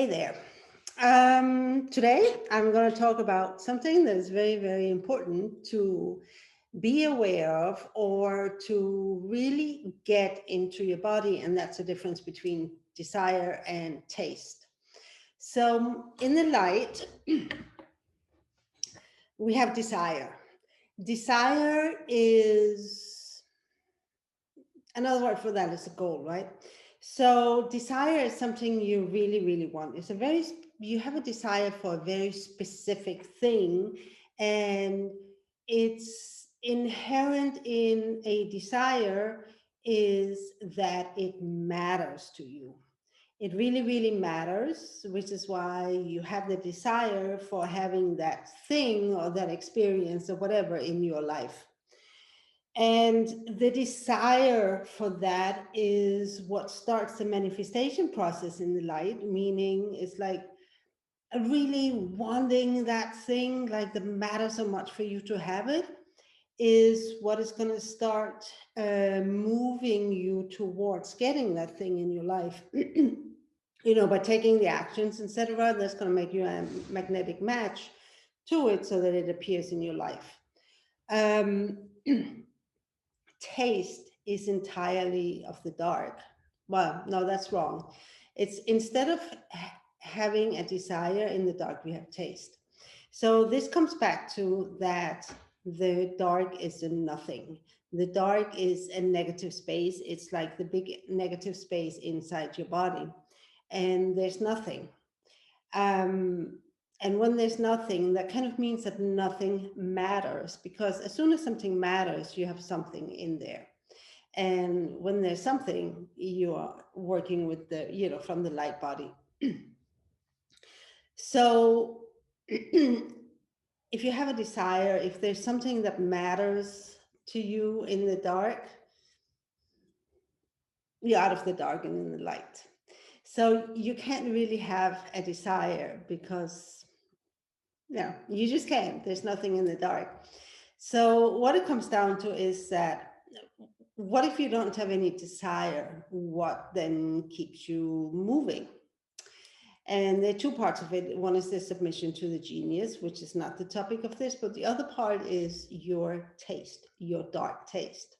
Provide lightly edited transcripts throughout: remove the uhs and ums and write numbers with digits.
Hey there. Today I'm going to talk about something that is very, very important to be aware of or to really get into your body, and that's the difference between desire and taste. So, in the light, we have desire. Desire is another word for that is a goal, right? So desire is something you really, really want. It's a very, you have a desire for a very specific thing, and it's inherent in a desire is that it matters to you. It really, really matters, which is why you have the desire for having that thing or that experience or whatever in your life. And the desire for that is what starts the manifestation process in the light, meaning it's like really wanting that thing, like that matters so much for you to have it, is what is going to start moving you towards getting that thing in your life. By taking the actions, etc., that's going to make you a magnetic match to it so that it appears in your life. Um, Taste is entirely of the dark. Well, no, that's wrong. It's instead of having a desire in the dark, we have taste. So this comes back to that the dark is a nothing. The dark is a negative space. It's like the big negative space inside your body, and there's nothing. Um, and when there's nothing, that kind of means that nothing matters, because as soon as something matters, you have something in there. And when there's something, you are working with from the light body. So if you have a desire, if there's something that matters to you in the dark, you're out of the dark and in the light. So you can't really have a desire because you just can't. There's nothing in the dark. So what it comes down to is that what if you don't have any desire? What then keeps you moving? And there are two parts of it. One is the submission to the genius, which is not the topic of this, but the other part is your taste, your dark taste.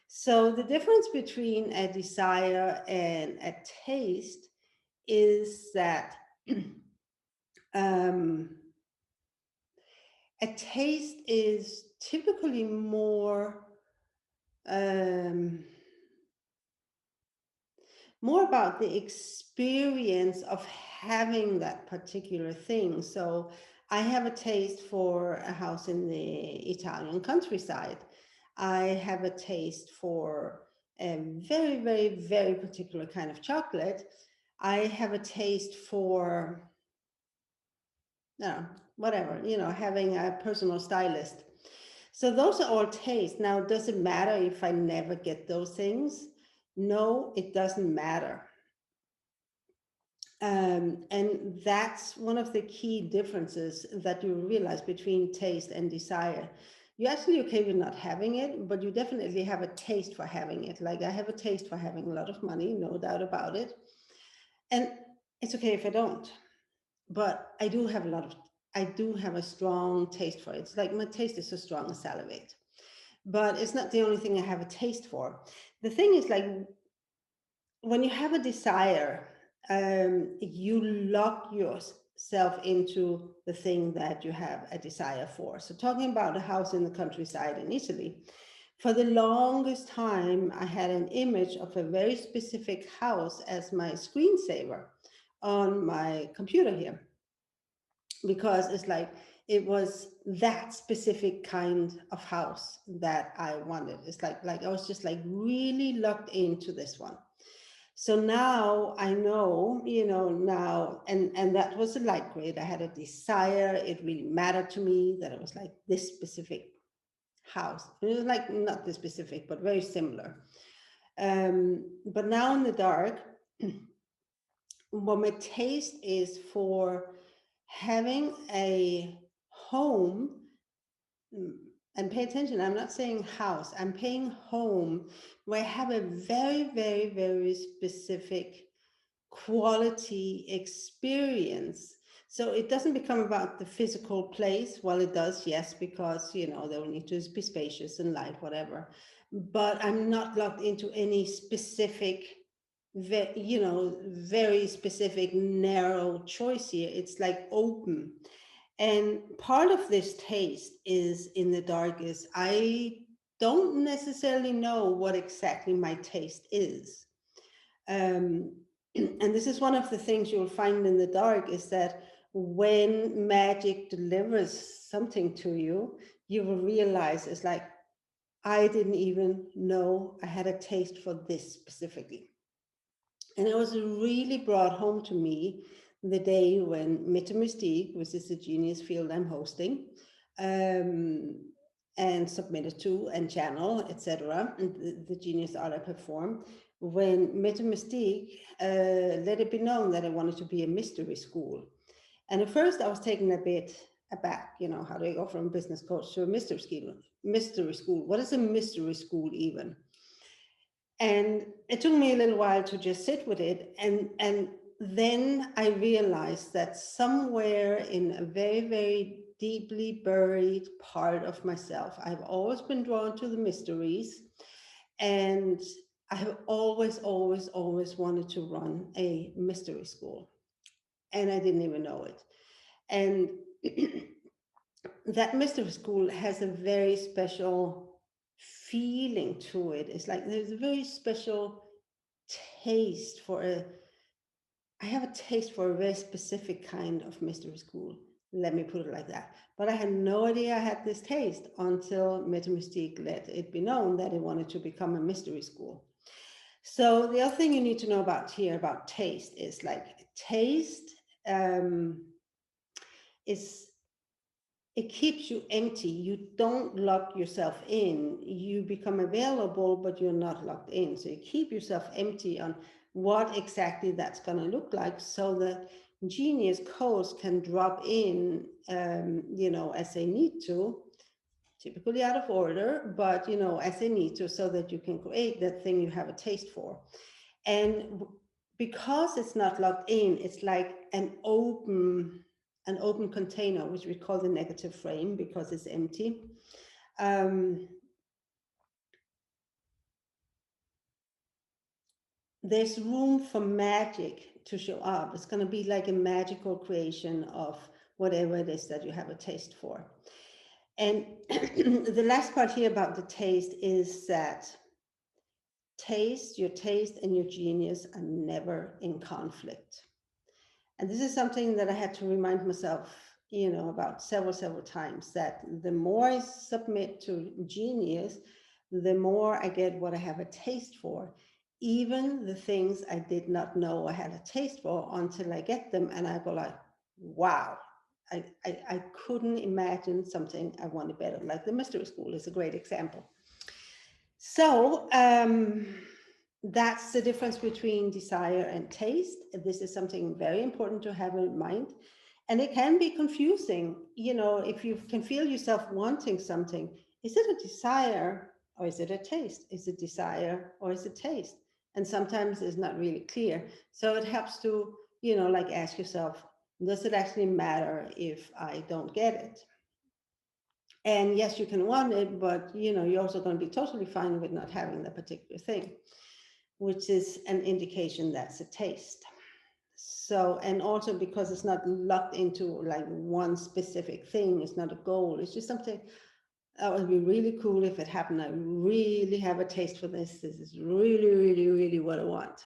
So the difference between a desire and a taste is that um, a taste is typically um, more about the experience of having that particular thing. So I have a taste for a house in the Italian countryside. I have a taste for a very, very, very particular kind of chocolate. I have a taste for, no, whatever, having a personal stylist. So those are all tastes. Now, does it matter if I never get those things? No, it doesn't matter. And that's one of the key differences that you realize between taste and desire. You're actually okay with not having it, but you definitely have a taste for having it. Like I have a taste for having a lot of money, no doubt about it. And it's okay if I don't, but I do have a strong taste for it. It's like my taste is so strong as salivate, but it's not the only thing I have a taste for. The thing is like when you have a desire, you lock yourself into the thing that you have a desire for. So, talking about a house in the countryside in Italy, for the longest time, I had an image of a very specific house as my screensaver on my computer here, because it's like it was that specific kind of house that I wanted. It's like I was just like really locked into this one. So now I know, now, and that was a light grade. I had a desire. It really mattered to me that it was like this specific house. It was like not this specific, but very similar. But now in the dark, what my taste is for having a home, and pay attention, I'm not saying house, I'm paying home, where I have a very, very, very specific quality experience. So it doesn't become about the physical place. Well, it does, yes, because, you know, they will need to be spacious and light, whatever. But I'm not locked into any specific, you know, very specific, narrow choice here. It's like open. And part of this taste is in the dark is I don't necessarily know what exactly my taste is. Um, and this is one of the things you'll find in the dark is that when magic delivers something to you, you will realize it's like, I didn't even know I had a taste for this specifically. And it was really brought home to me the day when Metamystique, which is the Genius field I'm hosting, um, and submitted to and channel, etc., and the Genius art I perform, when Metamystique let it be known that I wanted to be a mystery school. And at first I was taken a bit aback, you know, how do I go from business coach to a mystery school? Mystery school. What is a mystery school even? And it took me a little while to just sit with it. And then I realized that somewhere in a very, very deeply buried part of myself, I've always been drawn to the mysteries. And I have always, always, always wanted to run a mystery school. And I didn't even know it. And that mystery school has a very special feeling to it. It's like there's a very special taste for a, I have a taste for a very specific kind of mystery school. Let me put it like that. But I had no idea I had this taste until Metamystique let it be known that it wanted to become a mystery school. So the other thing you need to know about here about taste is like taste is it keeps you empty. You don't lock yourself in. You become available, but you're not locked in. So you keep yourself empty on what exactly that's going to look like so that Genius codes can drop in, you know, as they need to, typically out of order, but, you know, as they need to, so that you can create that thing you have a taste for. And because it's not locked in, it's like an open container, which we call the negative frame because it's empty. There's room for magic to show up. It's going to be like a magical creation of whatever it is that you have a taste for. And the last part here about the taste is that your taste and your genius are never in conflict. And this is something that I had to remind myself, you know, about several times, that the more I submit to Genius, the more I get what I have a taste for, even the things I did not know I had a taste for until I get them. And I go like, wow, I couldn't imagine something I wanted better. Like the mystery school is a great example. So that's the difference between desire and taste. This is something very important to have in mind. And it can be confusing, you know, if you can feel yourself wanting something, is it a desire or is it a taste? Is it desire or is it taste? And sometimes it's not really clear. So it helps to, you know, like ask yourself, does it actually matter if I don't get it? And yes, you can want it, but you know, you're also going to be totally fine with not having that particular thing, which is an indication that's a taste. So, and also because it's not locked into like one specific thing, it's not a goal, it's just something that would be really cool if it happened. I really have a taste for this. This is really, really, really what I want.